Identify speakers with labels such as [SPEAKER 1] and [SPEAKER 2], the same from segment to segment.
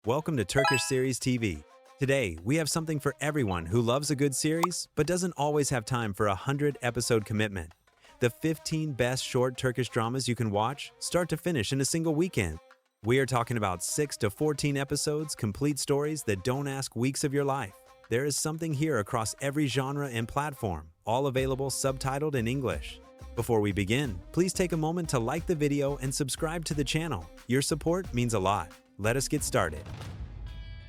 [SPEAKER 1] Welcome to Turkish Series TV. Today, we have something for everyone who loves a good series but doesn't always have time for a 100-episode commitment. The 15 best short Turkish dramas you can watch, start to finish in a single weekend. We are talking about 6 to 14 episodes, complete stories that don't ask weeks of your life. There is something here across every genre and platform, all available subtitled in English. Before we begin, please take a moment to like the video and subscribe to the channel. Your support means a lot. Let us get started.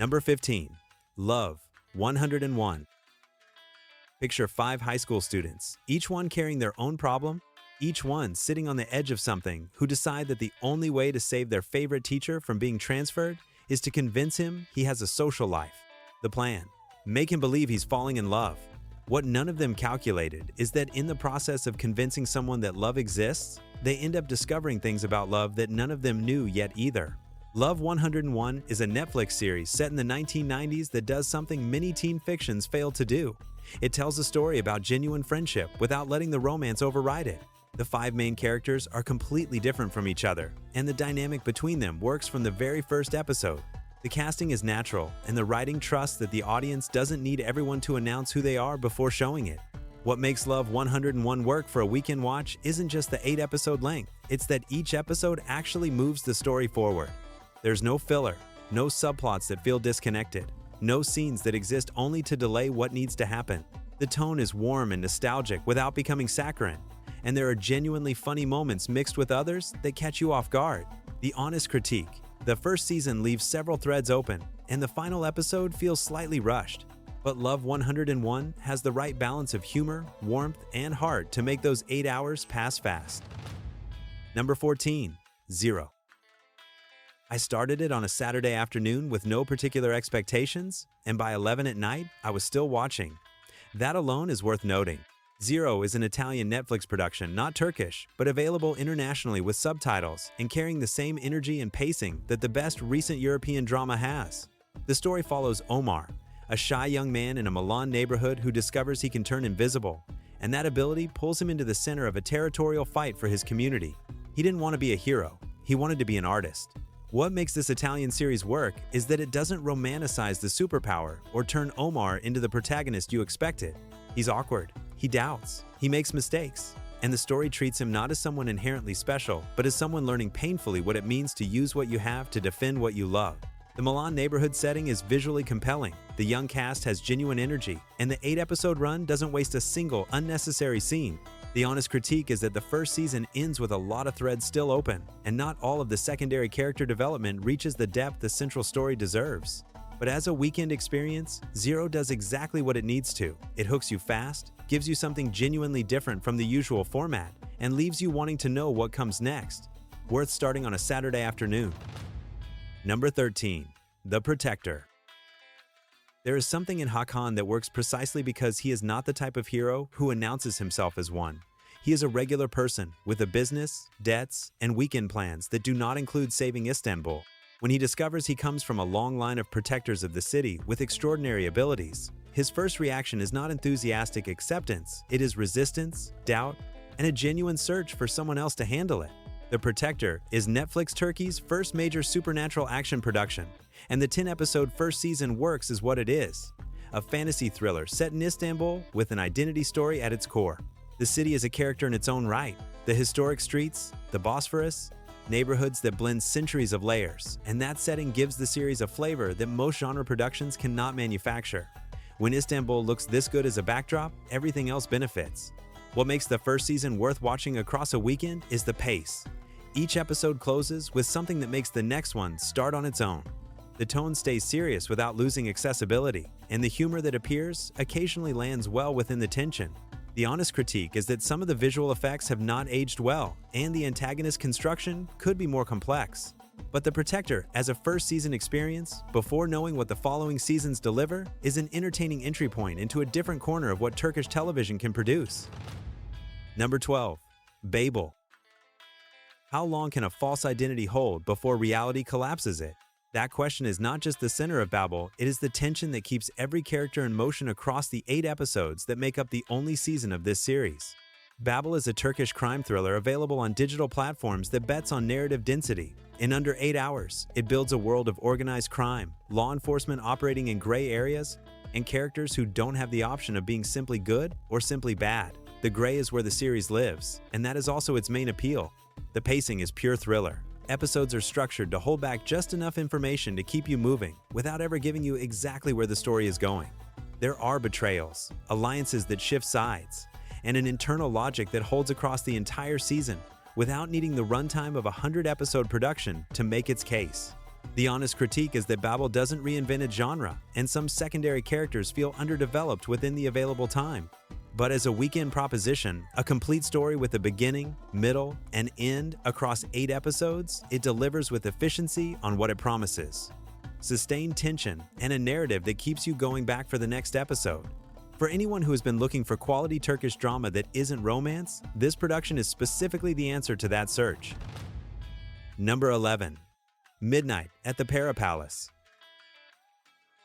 [SPEAKER 1] Number 15. Love 101. Picture 5 high school students, each one carrying their own problem, each one sitting on the edge of something, who decide that the only way to save their favorite teacher from being transferred is to convince him he has a social life. The plan: make him believe he's falling in love. What none of them calculated is that in the process of convincing someone that love exists, they end up discovering things about love that none of them knew yet either. Love 101 is a Netflix series set in the 1990s that does something many teen fictions fail to do. It tells a story about genuine friendship without letting the romance override it. The 5 main characters are completely different from each other, and the dynamic between them works from the very first episode. The casting is natural, and the writing trusts that the audience doesn't need everyone to announce who they are before showing it. What makes Love 101 work for a weekend watch isn't just the 8-episode length, it's that each episode actually moves the story forward. There's no filler, no subplots that feel disconnected, no scenes that exist only to delay what needs to happen. The tone is warm and nostalgic without becoming saccharine, and there are genuinely funny moments mixed with others that catch you off guard. The honest critique: the first season leaves several threads open, and the final episode feels slightly rushed. But Love 101 has the right balance of humor, warmth, and heart to make those 8 hours pass fast. Number 14. Zero. I started it on a Saturday afternoon with no particular expectations, and by 11 at night, I was still watching. That alone is worth noting. Zero is an Italian Netflix production, not Turkish, but available internationally with subtitles and carrying the same energy and pacing that the best recent European drama has. The story follows Omar, a shy young man in a Milan neighborhood who discovers he can turn invisible, and that ability pulls him into the center of a territorial fight for his community. He didn't want to be a hero, he wanted to be an artist. What makes this Italian series work is that it doesn't romanticize the superpower or turn Omar into the protagonist you expected. He's awkward, he doubts, he makes mistakes, and the story treats him not as someone inherently special, but as someone learning painfully what it means to use what you have to defend what you love. The Milan neighborhood setting is visually compelling, the young cast has genuine energy, and the 8-episode run doesn't waste a single unnecessary scene. The honest critique is that the first season ends with a lot of threads still open, and not all of the secondary character development reaches the depth the central story deserves. But as a weekend experience, Zero does exactly what it needs to. It hooks you fast, gives you something genuinely different from the usual format, and leaves you wanting to know what comes next. Worth starting on a Saturday afternoon. Number 13. The Protector. There is something in Hakan that works precisely because he is not the type of hero who announces himself as one. He is a regular person with a business, debts, and weekend plans that do not include saving Istanbul. When he discovers he comes from a long line of protectors of the city with extraordinary abilities, his first reaction is not enthusiastic acceptance, it is resistance, doubt, and a genuine search for someone else to handle it. The Protector is Netflix Turkey's first major supernatural action production, and the 10-episode first season works as what it is: a fantasy thriller set in Istanbul with an identity story at its core. The city is a character in its own right. The historic streets, the Bosphorus, neighborhoods that blend centuries of layers, and that setting gives the series a flavor that most genre productions cannot manufacture. When Istanbul looks this good as a backdrop, everything else benefits. What makes the first season worth watching across a weekend is the pace. Each episode closes with something that makes the next one start on its own. The tone stays serious without losing accessibility, and the humor that appears occasionally lands well within the tension. The honest critique is that some of the visual effects have not aged well, and the antagonist construction could be more complex. But The Protector, as a first-season experience, before knowing what the following seasons deliver, is an entertaining entry point into a different corner of what Turkish television can produce. Number 12. Babel. How long can a false identity hold before reality collapses it? That question is not just the center of Babel, it is the tension that keeps every character in motion across the 8 episodes that make up the only season of this series. Babel is a Turkish crime thriller available on digital platforms that bets on narrative density. In under 8 hours, it builds a world of organized crime, law enforcement operating in gray areas, and characters who don't have the option of being simply good or simply bad. The gray is where the series lives, and that is also its main appeal. The pacing is pure thriller. Episodes are structured to hold back just enough information to keep you moving without ever giving you exactly where the story is going. There are betrayals, alliances that shift sides, and an internal logic that holds across the entire season without needing the runtime of a 100-episode production to make its case. The honest critique is that Babel doesn't reinvent its genre, and some secondary characters feel underdeveloped within the available time. But as a weekend proposition, a complete story with a beginning, middle, and end across 8 episodes, it delivers with efficiency on what it promises. Sustained tension and a narrative that keeps you going back for the next episode. For anyone who has been looking for quality Turkish drama that isn't romance, this production is specifically the answer to that search. Number 11. Midnight at the Para Palace.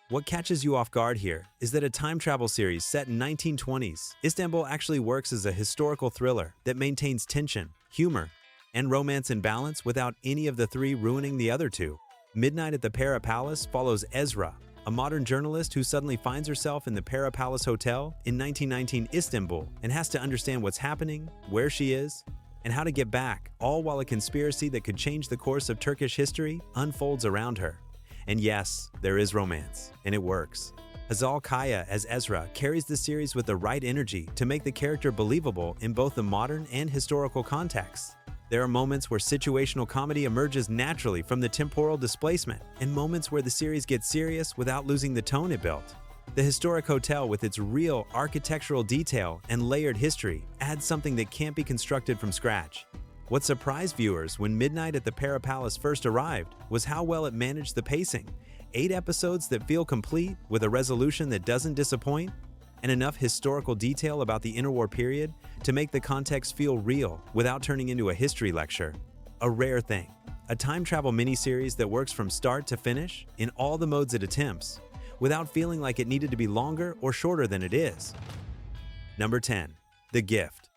[SPEAKER 1] What catches you off guard here is that a time travel series set in 1920s, Istanbul actually works as a historical thriller that maintains tension, humor, and romance in balance without any of the three ruining the other two. Midnight at the Para Palace follows Ezra, a modern journalist who suddenly finds herself in the Para Palace Hotel in 1919 Istanbul and has to understand what's happening, where she is, and how to get back, all while a conspiracy that could change the course of Turkish history unfolds around her. And yes, there is romance, and it works. Hazal Kaya as Ezra carries the series with the right energy to make the character believable in both the modern and historical contexts. There are moments where situational comedy emerges naturally from the temporal displacement, and moments where the series gets serious without losing the tone it built. The historic hotel, with its real architectural detail and layered history, adds something that can't be constructed from scratch. What surprised viewers when Midnight at the Para Palace first arrived was how well it managed the pacing. 8 episodes that feel complete, with a resolution that doesn't disappoint, and enough historical detail about the interwar period to make the context feel real without turning into a history lecture. A rare thing. A time travel miniseries that works from start to finish in all the modes it attempts, without feeling like it needed to be longer or shorter than it is. Number 10. The Gift.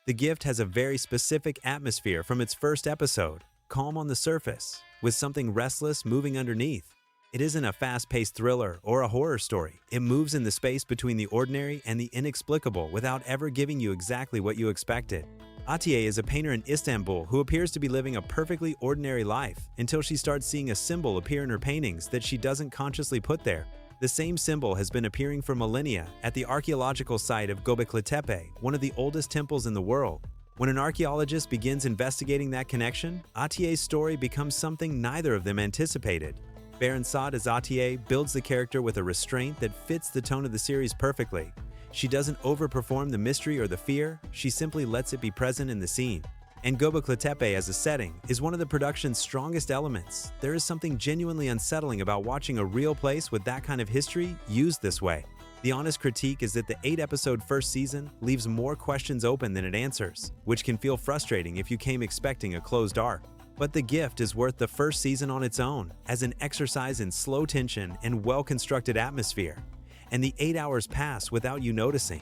[SPEAKER 1] The Gift has a very specific atmosphere from its first episode, calm on the surface, with something restless moving underneath. It isn't a fast-paced thriller or a horror story. It moves in the space between the ordinary and the inexplicable without ever giving you exactly what you expected. Atiye is a painter in Istanbul who appears to be living a perfectly ordinary life until she starts seeing a symbol appear in her paintings that she doesn't consciously put there. The same symbol has been appearing for millennia at the archaeological site of Göbekli Tepe, one of the oldest temples in the world. When an archaeologist begins investigating that connection, Atiye's story becomes something neither of them anticipated. Baron Saad as Atiye builds the character with a restraint that fits the tone of the series perfectly. She doesn't overperform the mystery or the fear, she simply lets it be present in the scene. And Göbekli Tepe as a setting is one of the production's strongest elements. There is something genuinely unsettling about watching a real place with that kind of history used this way. The honest critique is that the 8-episode first season leaves more questions open than it answers, which can feel frustrating if you came expecting a closed arc. But The Gift is worth the first season on its own, as an exercise in slow tension and well-constructed atmosphere. And the 8 hours pass without you noticing.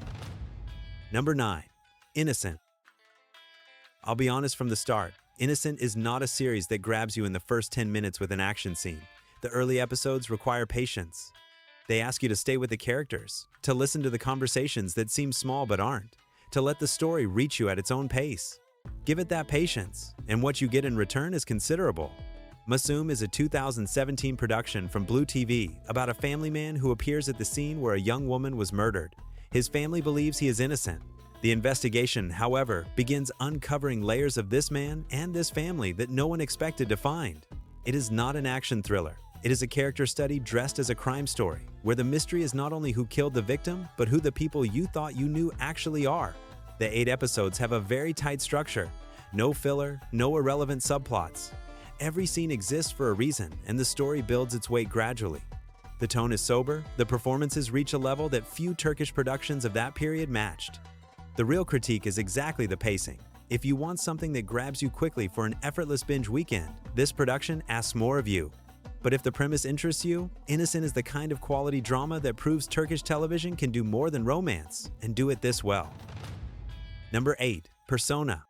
[SPEAKER 1] Number 9. Innocent. I'll be honest from the start, Innocent is not a series that grabs you in the first 10 minutes with an action scene. The early episodes require patience. They ask you to stay with the characters, to listen to the conversations that seem small but aren't, to let the story reach you at its own pace. Give it that patience, and what you get in return is considerable. Masum is a 2017 production from Blue TV about a family man who appears at the scene where a young woman was murdered. His family believes he is innocent. The investigation, however, begins uncovering layers of this man and this family that no one expected to find. It is not an action thriller. It is a character study dressed as a crime story, where the mystery is not only who killed the victim, but who the people you thought you knew actually are. The 8 episodes have a very tight structure. No filler, no irrelevant subplots. Every scene exists for a reason, and the story builds its weight gradually. The tone is sober, the performances reach a level that few Turkish productions of that period matched. The real critique is exactly the pacing. If you want something that grabs you quickly for an effortless binge weekend, this production asks more of you. But if the premise interests you, Innocent is the kind of quality drama that proves Turkish television can do more than romance, and do it this well. Number 8. Persona.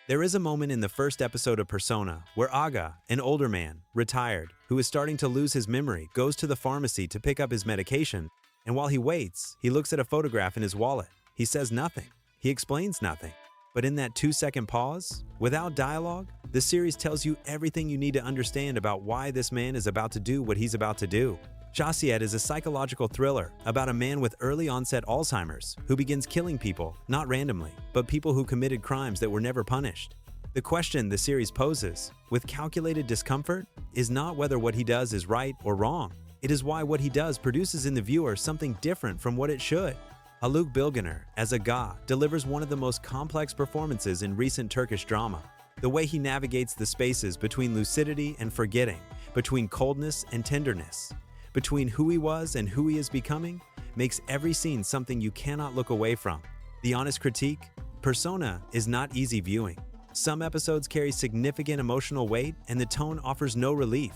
[SPEAKER 1] There is a moment in the first episode of Persona where Aga, an older man, retired, who is starting to lose his memory, goes to the pharmacy to pick up his medication, and while he waits, he looks at a photograph in his wallet. He says nothing. He explains nothing. But in that 2-second pause, without dialogue, the series tells you everything you need to understand about why this man is about to do what he's about to do. Shasiat is a psychological thriller about a man with early-onset Alzheimer's who begins killing people, not randomly, but people who committed crimes that were never punished. The question the series poses, with calculated discomfort, is not whether what he does is right or wrong. It is why what he does produces in the viewer something different from what it should. Haluk Bilginer, as Aga, delivers one of the most complex performances in recent Turkish drama. The way he navigates the spaces between lucidity and forgetting, between coldness and tenderness, between who he was and who he is becoming, makes every scene something you cannot look away from. The honest critique? Persona is not easy viewing. Some episodes carry significant emotional weight and the tone offers no relief.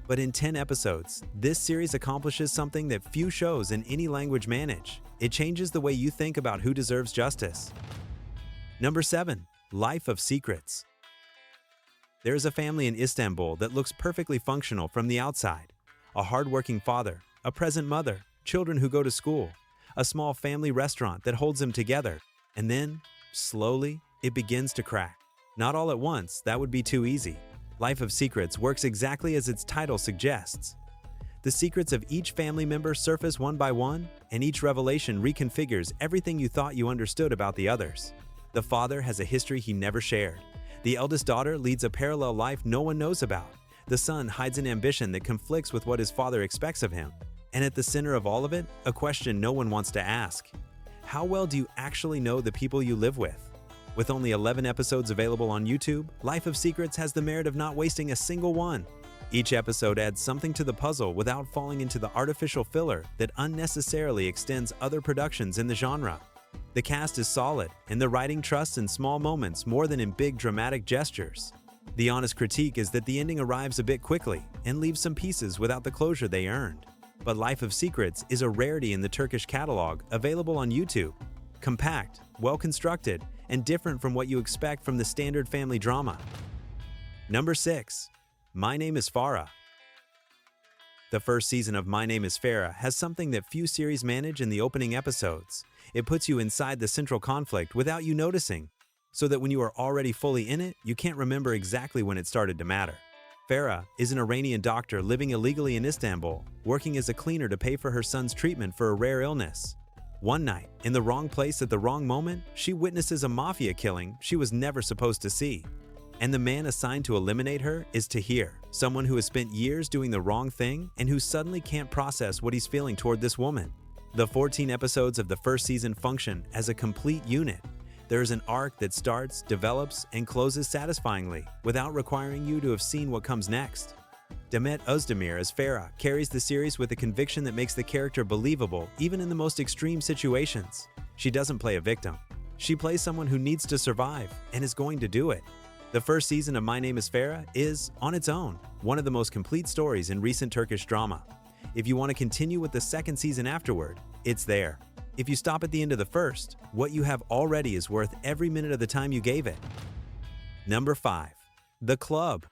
[SPEAKER 1] But in 10 episodes, this series accomplishes something that few shows in any language manage. It changes the way you think about who deserves justice. Number 7. Life of Secrets. There is a family in Istanbul that looks perfectly functional from the outside. A hardworking father, a present mother, children who go to school, a small family restaurant that holds them together, and then, slowly, it begins to crack. Not all at once, that would be too easy. Life of Secrets works exactly as its title suggests. The secrets of each family member surface one by one, and each revelation reconfigures everything you thought you understood about the others. The father has a history he never shared. The eldest daughter leads a parallel life no one knows about. The son hides an ambition that conflicts with what his father expects of him. And at the center of all of it, a question no one wants to ask. How well do you actually know the people you live with? With only 11 episodes available on YouTube, Life of Secrets has the merit of not wasting a single one. Each episode adds something to the puzzle without falling into the artificial filler that unnecessarily extends other productions in the genre. The cast is solid, and the writing trusts in small moments more than in big dramatic gestures. The honest critique is that the ending arrives a bit quickly and leaves some pieces without the closure they earned. But Life of Secrets is a rarity in the Turkish catalog, available on YouTube. Compact, well-constructed, and different from what you expect from the standard family drama. Number 6. My Name is Farah. The first season of My Name is Farah has something that few series manage in the opening episodes. It puts you inside the central conflict without you noticing, so that when you are already fully in it, you can't remember exactly when it started to matter. Farah is an Iranian doctor living illegally in Istanbul, working as a cleaner to pay for her son's treatment for a rare illness. One night, in the wrong place at the wrong moment, she witnesses a mafia killing she was never supposed to see. And the man assigned to eliminate her is Tahir, someone who has spent years doing the wrong thing and who suddenly can't process what he's feeling toward this woman. The 14 episodes of the first season function as a complete unit. There is an arc that starts, develops, and closes satisfyingly, without requiring you to have seen what comes next. Demet Özdemir as Farah carries the series with a conviction that makes the character believable even in the most extreme situations. She doesn't play a victim. She plays someone who needs to survive and is going to do it. The first season of My Name is Farah is, on its own, one of the most complete stories in recent Turkish drama. If you want to continue with the second season afterward, it's there. If you stop at the end of the first, what you have already is worth every minute of the time you gave it. Number 5. The Club.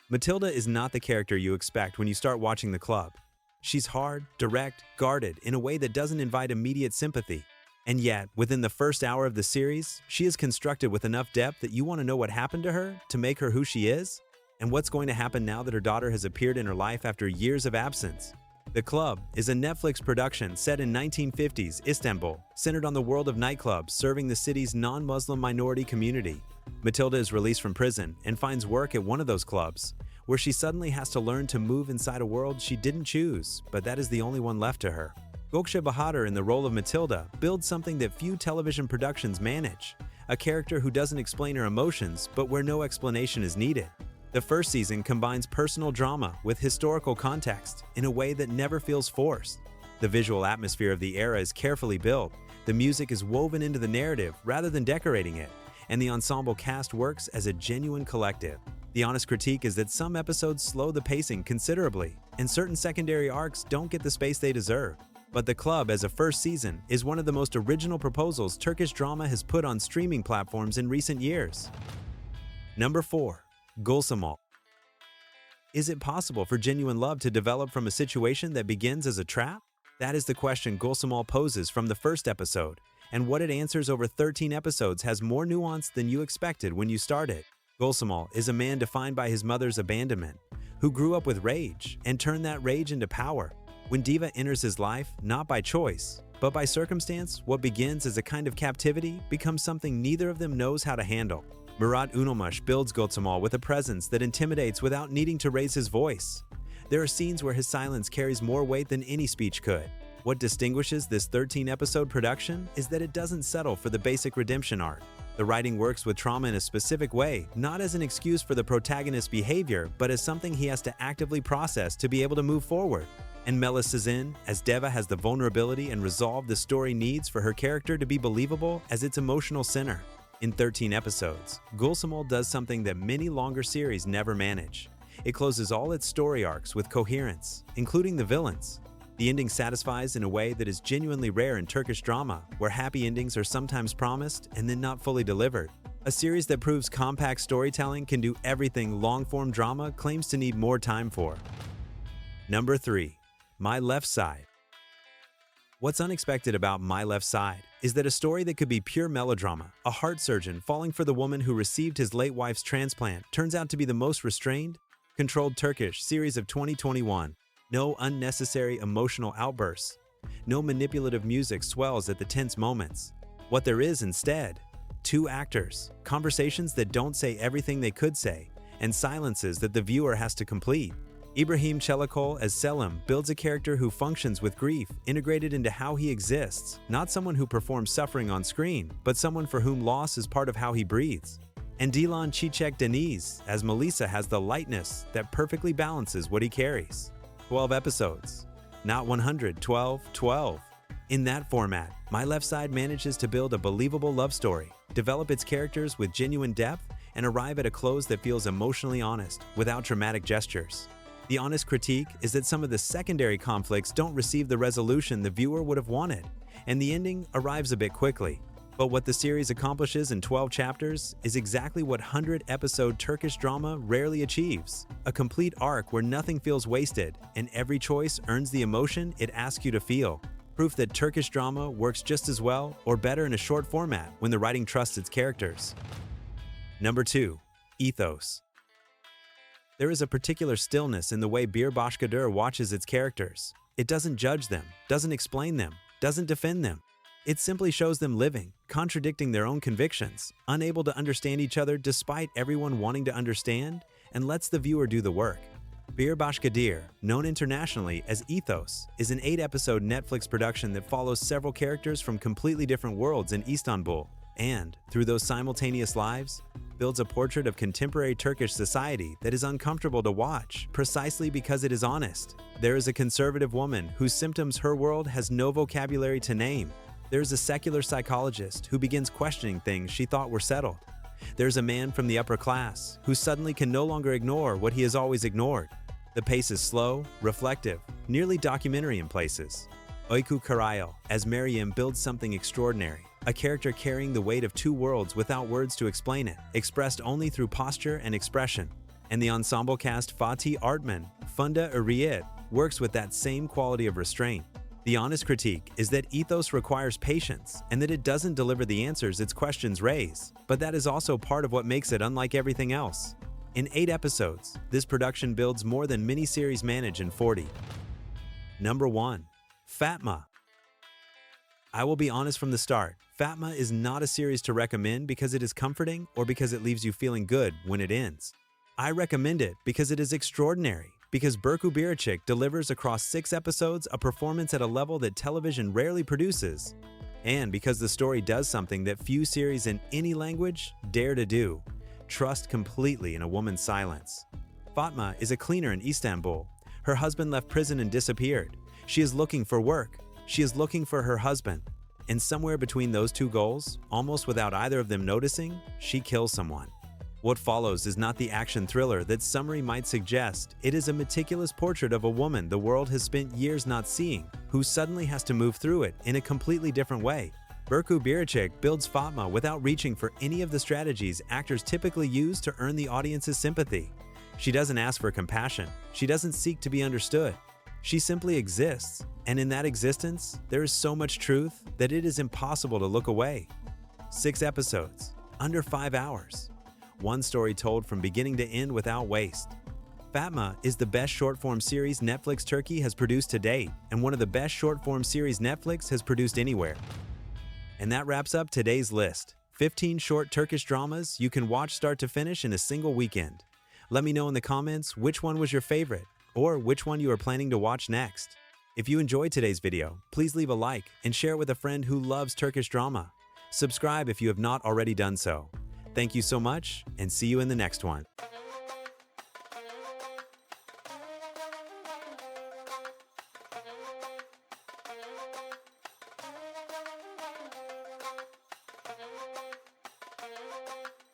[SPEAKER 1] Matilda is not the character you expect when you start watching The Club. She's hard, direct, guarded in a way that doesn't invite immediate sympathy. And yet, within the first hour of the series, she is constructed with enough depth that you want to know what happened to her to make her who she is, and what's going to happen now that her daughter has appeared in her life after years of absence. The Club is a Netflix production set in 1950s Istanbul, centered on the world of nightclubs serving the city's non-Muslim minority community. Matilda is released from prison and finds work at one of those clubs, where she suddenly has to learn to move inside a world she didn't choose, but that is the only one left to her. Gökçe Bahadır in the role of Matilda builds something that few television productions manage, a character who doesn't explain her emotions but where no explanation is needed. The first season combines personal drama with historical context in a way that never feels forced. The visual atmosphere of the era is carefully built, the music is woven into the narrative rather than decorating it, and the ensemble cast works as a genuine collective. The honest critique is that some episodes slow the pacing considerably, and certain secondary arcs don't get the space they deserve. But The Club as a first season is one of the most original proposals Turkish drama has put on streaming platforms in recent years. Number 4. Gulsamal. Is it possible for genuine love to develop from a situation that begins as a trap? That is the question Gulsamal poses from the first episode, and what it answers over 13 episodes has more nuance than you expected when you started. Gulsamal is a man defined by his mother's abandonment, who grew up with rage and turned that rage into power. When Diva enters his life, not by choice, but by circumstance, what begins as a kind of captivity becomes something neither of them knows how to handle. Murat Unalmuş builds Gulsamal with a presence that intimidates without needing to raise his voice. There are scenes where his silence carries more weight than any speech could. What distinguishes this 13-episode production is that it doesn't settle for the basic redemption arc. The writing works with trauma in a specific way, not as an excuse for the protagonist's behavior, but as something he has to actively process to be able to move forward. And Melis Sezin, as Deva, has the vulnerability and resolve the story needs for her character to be believable as its emotional center. In 13 episodes, Gulsamal does something that many longer series never manage. It closes all its story arcs with coherence, including the villains. The ending satisfies in a way that is genuinely rare in Turkish drama, where happy endings are sometimes promised and then not fully delivered. A series that proves compact storytelling can do everything long-form drama claims to need more time for. Number 3. My Left Side. What's unexpected about My Left Side is that a story that could be pure melodrama, a heart surgeon falling for the woman who received his late wife's transplant, turns out to be the most restrained, controlled Turkish series of 2021. No unnecessary emotional outbursts. No manipulative music swells at the tense moments. What there is instead: 2 actors, conversations that don't say everything they could say, and silences that the viewer has to complete. Ibrahim Çelikol as Selim builds a character who functions with grief integrated into how he exists, not someone who performs suffering on screen, but someone for whom loss is part of how he breathes. And Dilan Çiçek Deniz as Melisa has the lightness that perfectly balances what he carries. 12 episodes, not 112. In that format, My Left Side manages to build a believable love story, develop its characters with genuine depth, and arrive at a close that feels emotionally honest without dramatic gestures. The honest critique is that some of the secondary conflicts don't receive the resolution the viewer would have wanted, and the ending arrives a bit quickly. But what the series accomplishes in 12 chapters is exactly what 100-episode Turkish drama rarely achieves: a complete arc where nothing feels wasted and every choice earns the emotion it asks you to feel. Proof that Turkish drama works just as well or better in a short format when the writing trusts its characters. Number 2. Ethos. There is a particular stillness in the way Bir Başkadır watches its characters. It doesn't judge them, doesn't explain them, doesn't defend them. It simply shows them living, contradicting their own convictions, unable to understand each other despite everyone wanting to understand, and lets the viewer do the work. Bir Başkadır, known internationally as Ethos, is an 8-episode Netflix production that follows several characters from completely different worlds in Istanbul, and, through those simultaneous lives, builds a portrait of contemporary Turkish society that is uncomfortable to watch precisely because it is honest. There is a conservative woman whose symptoms her world has no vocabulary to name. There's a secular psychologist who begins questioning things she thought were settled. There's a man from the upper class who suddenly can no longer ignore what he has always ignored. The pace is slow, reflective, nearly documentary in places. Oyku Karayel, as Meryem, builds something extraordinary, a character carrying the weight of 2 worlds without words to explain it, expressed only through posture and expression. And the ensemble cast Fatih Artman, Funda Ariyet, works with that same quality of restraint. The honest critique is that Ethos requires patience and that it doesn't deliver the answers its questions raise, but that is also part of what makes it unlike everything else. In 8 episodes, this production builds more than miniseries manage in 40. Number 1. Fatma. I will be honest from the start, Fatma is not a series to recommend because it is comforting or because it leaves you feeling good when it ends. I recommend it because it is extraordinary, because Berku Biricik delivers across 6 episodes a performance at a level that television rarely produces, and because the story does something that few series in any language dare to do: trust completely in a woman's silence. Fatma is a cleaner in Istanbul. Her husband left prison and disappeared. She is looking for work. She is looking for her husband. And somewhere between those 2 goals, almost without either of them noticing, she kills someone. What follows is not the action thriller that summary might suggest. It is a meticulous portrait of a woman the world has spent years not seeing, who suddenly has to move through it in a completely different way. Berku Biricik builds Fatma without reaching for any of the strategies actors typically use to earn the audience's sympathy. She doesn't ask for compassion. She doesn't seek to be understood. She simply exists, and in that existence, there is so much truth that it is impossible to look away. 6 episodes, under 5 hours. One story told from beginning to end without waste. Fatma is the best short-form series Netflix Turkey has produced to date, and one of the best short-form series Netflix has produced anywhere. And that wraps up today's list. 15 short Turkish dramas you can watch start to finish in a single weekend. Let me know in the comments which one was your favorite, or which one you are planning to watch next. If you enjoyed today's video, please leave a like and share it with a friend who loves Turkish drama. Subscribe if you have not already done so. Thank you so much, and see you in the next one.